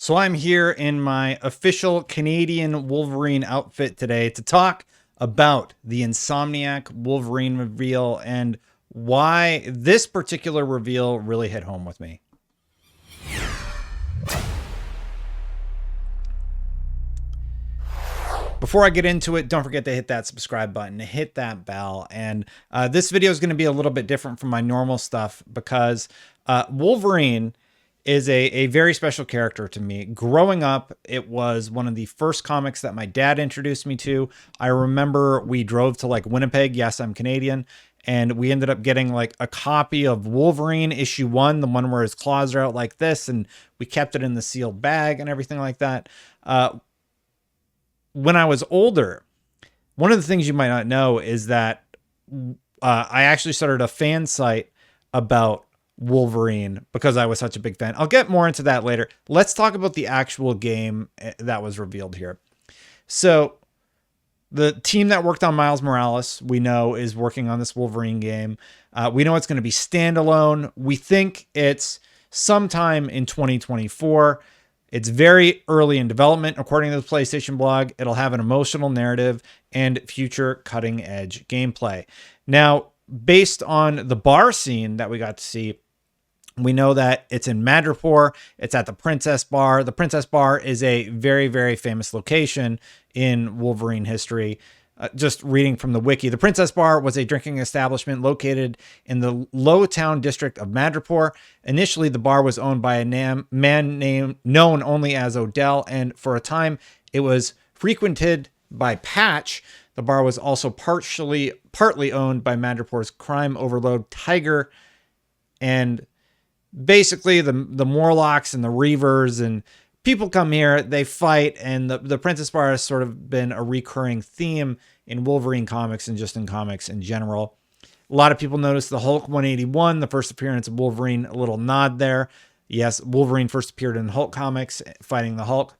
So I'm here in my official Canadian Wolverine outfit today to talk about the Insomniac Wolverine reveal and why this particular reveal really hit home with me. Before I get into it, don't forget to hit that subscribe button, hit that bell. And this video is going to be a little bit different from my normal stuff because Wolverine is a very special character to me. Growing up, it was one of the first comics that my dad introduced me to. I remember we drove to like Winnipeg. Yes, I'm Canadian. And we ended up getting like a copy of Wolverine issue 1, the one where his claws are out like this. And we kept it in the sealed bag and everything like that. When I was older, one of the things you might not know is that I actually started a fan site about Wolverine because I was such a big fan. I'll get more into that later. Let's talk about the actual game that was revealed here. So the team that worked on Miles Morales, we know, is working on this Wolverine game. We know it's going to be standalone. We think it's sometime in 2024. It's very early in development. According to the PlayStation blog, it'll have an emotional narrative and future cutting edge gameplay. Now, based on the bar scene that we got to see, we know that it's in Madripoor. It's at the Princess Bar. The Princess Bar is a very, very famous location in Wolverine history. Just reading from the wiki, the Princess Bar was a drinking establishment located in the Lowtown district of Madripoor. Initially, the bar was owned by a man known only as Odell, and for a time, it was frequented by Patch. The bar was also partly owned by Madripoor's crime overlord Tiger, and basically the Morlocks and the Reavers and people come here, they fight, and the Princess Bar has sort of been a recurring theme in Wolverine comics and just in comics in general. A lot of people noticed the Hulk 181, the first appearance of Wolverine, a little nod there. Yes, Wolverine first appeared in Hulk comics fighting the Hulk.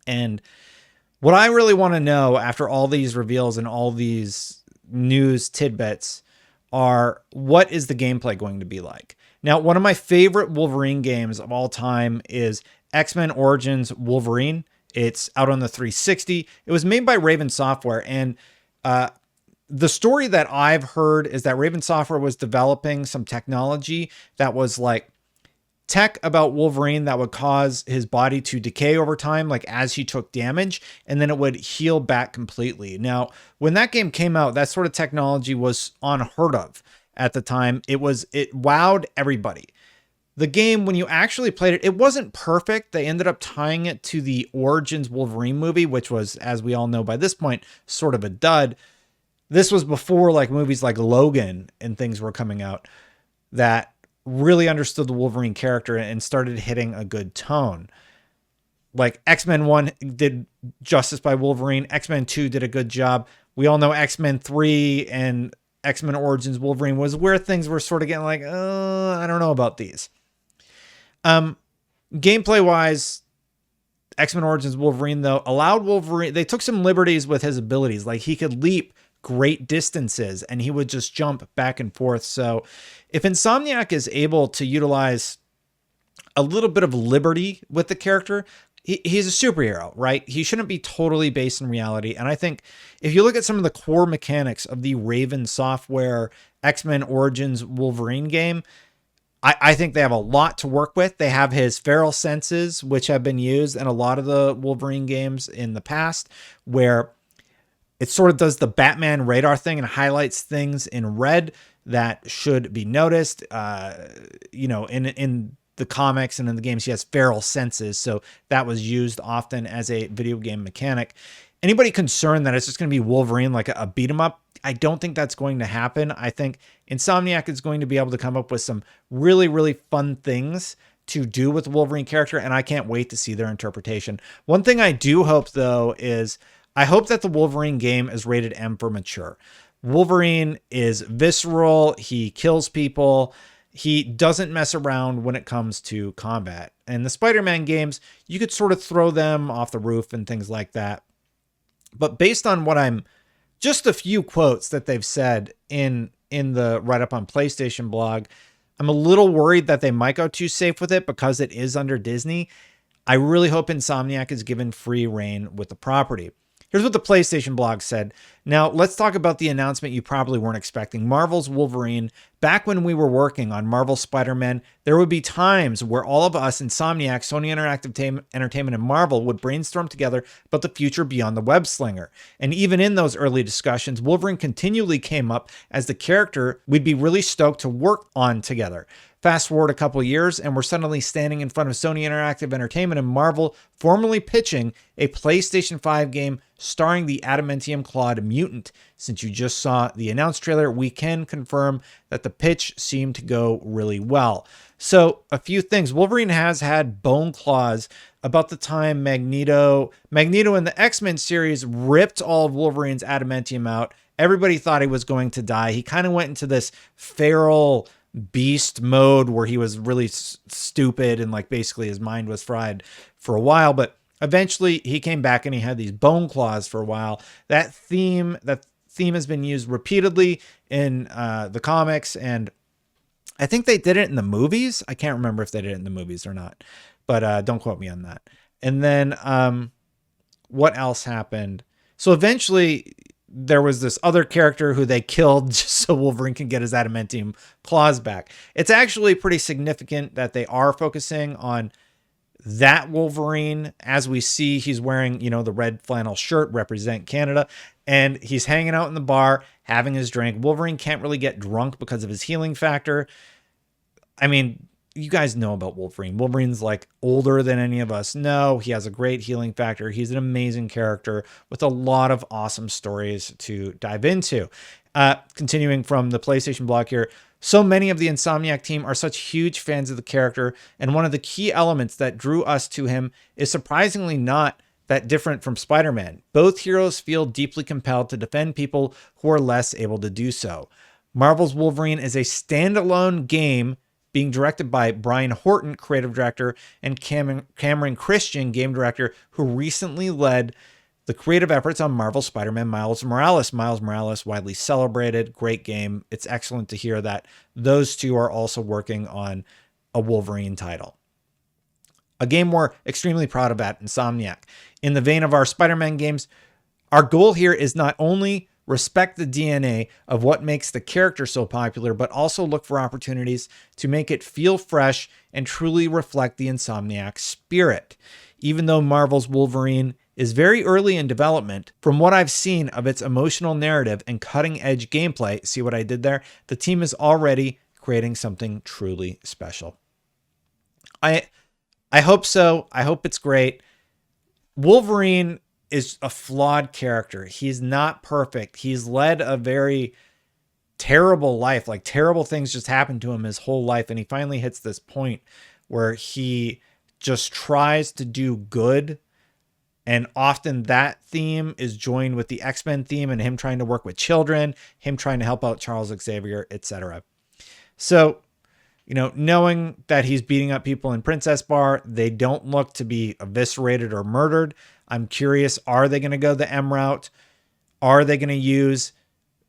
And what I really want to know after all these reveals and all these news tidbits are, what is the gameplay going to be like? Now, one of my favorite Wolverine games of all time is X-Men Origins Wolverine. It's out on the 360. It was made by Raven Software. And the story that I've heard is that Raven Software was developing some technology that was like tech about Wolverine that would cause his body to decay over time, like as he took damage, and then it would heal back completely. Now, when that game came out, that sort of technology was unheard of at the time. It wowed everybody. The game, when you actually played it, it wasn't perfect. They ended up tying it to the Origins Wolverine movie, which was, as we all know by this point, sort of a dud. This was before like movies like Logan and things were coming out that really understood the Wolverine character and started hitting a good tone. Like X-Men 1 did justice by Wolverine. X-Men 2 did a good job. We all know X-Men 3 and X-Men Origins Wolverine was where things were sort of getting like, I don't know about these. Gameplay wise, X-Men Origins Wolverine though allowed Wolverine, they took some liberties with his abilities. Like he could leap great distances and he would just jump back and forth. So if Insomniac is able to utilize a little bit of liberty with the character, he's a superhero, right? He shouldn't be totally based in reality. And I think if you look at some of the core mechanics of the Raven Software X-Men Origins Wolverine game, I think they have a lot to work with. They have his feral senses, which have been used in a lot of the Wolverine games in the past, where it sort of does the Batman radar thing and highlights things in red that should be noticed. In the comics and in the games, he has feral senses. So that was used often as a video game mechanic. Anybody concerned that it's just going to be Wolverine, like a beat 'em up, I don't think that's going to happen. I think Insomniac is going to be able to come up with some really, really fun things to do with the Wolverine character, and I can't wait to see their interpretation. One thing I do hope, though, is I hope that the Wolverine game is rated M for mature. Wolverine is visceral. He kills people. He doesn't mess around when it comes to combat. And the Spider-Man games, you could sort of throw them off the roof and things like that. But based on what just a few quotes that they've said in the write-up on PlayStation blog, I'm a little worried that they might go too safe with it because it is under Disney. I really hope Insomniac is given free reign with the property. Here's what the PlayStation blog said. Now, let's talk about the announcement you probably weren't expecting. Marvel's Wolverine. Back when we were working on Marvel Spider-Man, there would be times where all of us, Insomniac, Sony Interactive Entertainment, and Marvel would brainstorm together about the future beyond the web slinger. And even in those early discussions, Wolverine continually came up as the character we'd be really stoked to work on together. Fast forward a couple years, and we're suddenly standing in front of Sony Interactive Entertainment and Marvel, formally pitching a PlayStation 5 game starring the adamantium-clawed mutant. Since you just saw the announced trailer, we can confirm that the pitch seemed to go really well. So, a few things. Wolverine has had bone claws about the time Magneto in the X-Men series ripped all of Wolverine's adamantium out. Everybody thought he was going to die. He kind of went into this feral beast mode where he was really stupid and like basically his mind was fried for a while, but eventually he came back and he had these bone claws for a while. That theme has been used repeatedly in the comics, and I think they did it in the movies. I can't remember if they did it in the movies or not, but don't quote me on that. And then what else happened? So eventually there was this other character who they killed just so Wolverine can get his adamantium claws back. It's actually pretty significant that they are focusing on that Wolverine. As we see, he's wearing, the red flannel shirt, represent Canada, and he's hanging out in the bar, having his drink. Wolverine can't really get drunk because of his healing factor. I mean, you guys know about Wolverine. Wolverine's like older than any of us know. He has a great healing factor. He's an amazing character with a lot of awesome stories to dive into. Continuing from the PlayStation blog here, so many of the Insomniac team are such huge fans of the character, and one of the key elements that drew us to him is surprisingly not that different from Spider-Man. Both heroes feel deeply compelled to defend people who are less able to do so. Marvel's Wolverine is a standalone game being directed by Brian Horton, creative director, and Cameron Christian, game director, who recently led the creative efforts on Marvel Spider-Man Miles Morales. Miles Morales, widely celebrated, great game. It's excellent to hear that those two are also working on a Wolverine title. A game we're extremely proud of at Insomniac. In the vein of our Spider-Man games, our goal here is not only respect the DNA of what makes the character so popular, but also look for opportunities to make it feel fresh and truly reflect the Insomniac spirit. Even though Marvel's Wolverine is very early in development, from what I've seen of its emotional narrative and cutting-edge gameplay, see what I did there? The team is already creating something truly special. I hope so. I hope it's great. Wolverine is a flawed character. He's not perfect. He's led a very terrible life. Like, terrible things just happened to him his whole life. And he finally hits this point where he just tries to do good. And often that theme is joined with the X-Men theme and him trying to work with children, him trying to help out Charles Xavier, etc. So, knowing that he's beating up people in Princess Bar, they don't look to be eviscerated or murdered. I'm curious, are they going to go the M route? Are they going to use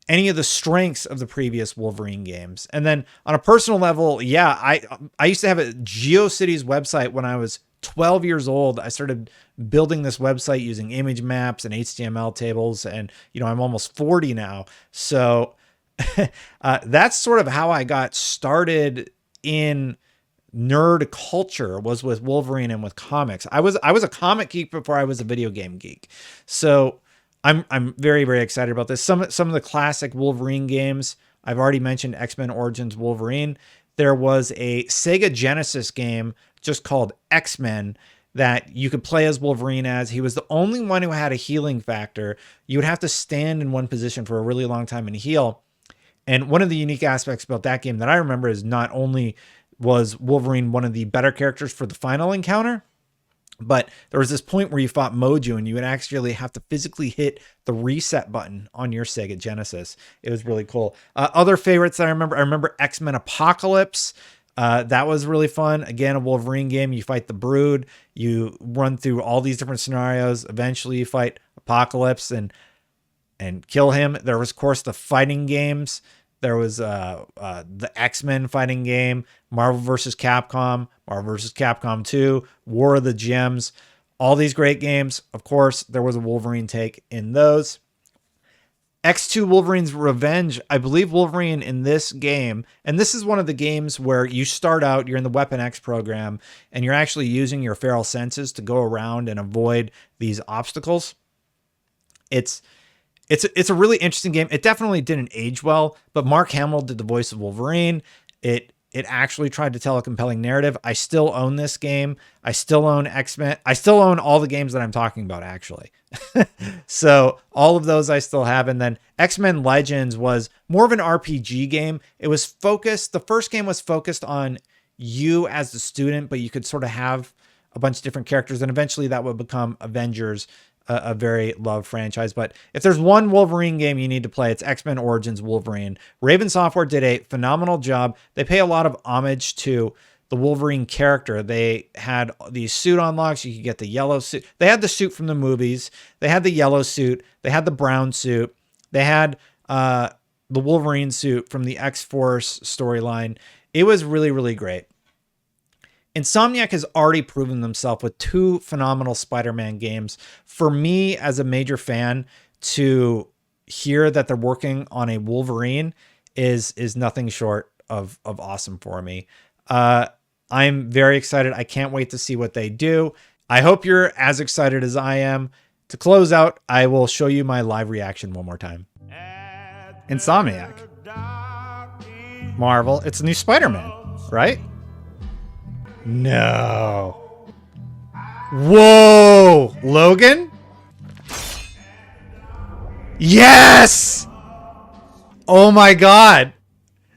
any of the strengths of the previous Wolverine games? And then on a personal level, yeah, I used to have a GeoCities website when I was 12 years old. I started building this website using image maps and HTML tables, and I'm almost 40 now. So that's sort of how I got started in nerd culture, was with Wolverine and with comics. I was a comic geek before I was a video game geek. So I'm very, very excited about this. Some of the classic Wolverine games, I've already mentioned X-Men Origins Wolverine. There was a Sega Genesis game just called X-Men that you could play as Wolverine as. He was the only one who had a healing factor. You would have to stand in one position for a really long time and heal. And one of the unique aspects about that game that I remember is not only was Wolverine one of the better characters for the final encounter, but there was this point where you fought Mojo and you would actually have to physically hit the reset button on your Sega Genesis. It was really cool. Other favorites that I remember X-Men Apocalypse. That was really fun. Again, a Wolverine game. You fight the Brood. You run through all these different scenarios. Eventually you fight Apocalypse and kill him. There was, of course, the fighting games There was the X-Men fighting game, Marvel vs. Capcom, Marvel vs. Capcom 2, War of the Gems. All these great games. Of course, there was a Wolverine take in those. X2 Wolverine's Revenge. I believe Wolverine in this game, and this is one of the games where you start out, you're in the Weapon X program, and you're actually using your feral senses to go around and avoid these obstacles. It's a really interesting game. It definitely didn't age well, but Mark Hamill did the voice of Wolverine. It actually tried to tell a compelling narrative. I still own this game. I still own X-Men. I still own all the games that I'm talking about, actually. So all of those I still have. And then X-Men Legends was more of an RPG game. It was focused. The first game was focused on you as the student, but you could sort of have a bunch of different characters. And eventually that would become Avengers, a very loved franchise. But if there's one Wolverine game you need to play, it's X-Men Origins Wolverine. Raven Software did a phenomenal job. They pay a lot of homage to the Wolverine character. They had these suit unlocks. You could get the yellow suit. They had the suit from the movies. They had the yellow suit. They had the brown suit. They had the Wolverine suit from the X-Force storyline. It was really, really great. Insomniac has already proven themselves with 2 phenomenal Spider-Man games. For me, as a major fan, to hear that they're working on a Wolverine is nothing short of awesome for me. I'm very excited. I can't wait to see what they do. I hope you're as excited as I am. To close out, I will show you my live reaction one more time. Insomniac. Marvel. It's a new Spider-Man, right? No. Whoa! Logan? Yes! Oh my God.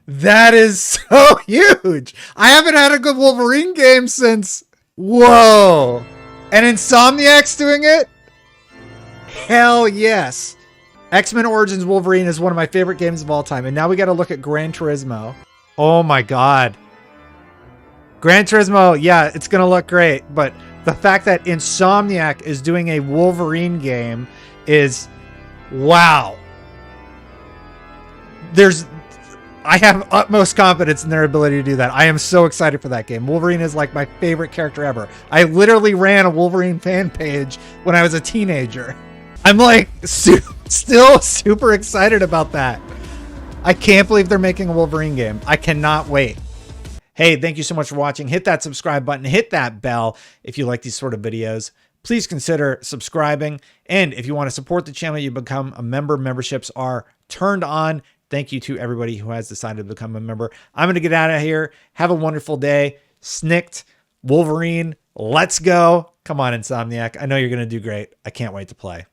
That is so huge. I haven't had a good Wolverine game since... Whoa. And Insomniac's doing it? Hell yes. X-Men Origins Wolverine is one of my favorite games of all time. And now we got to look at Gran Turismo. Oh my God. Gran Turismo, yeah, it's going to look great. But the fact that Insomniac is doing a Wolverine game is, wow. I have utmost confidence in their ability to do that. I am so excited for that game. Wolverine is like my favorite character ever. I literally ran a Wolverine fan page when I was a teenager. I'm like still super excited about that. I can't believe they're making a Wolverine game. I cannot wait. Hey, thank you so much for watching. Hit that subscribe button. Hit that bell if you like these sort of videos. Please consider subscribing. And if you want to support the channel, you become a member. Memberships are turned on. Thank you to everybody who has decided to become a member. I'm going to get out of here. Have a wonderful day. Snicked, Wolverine, let's go. Come on, Insomniac. I know you're going to do great. I can't wait to play.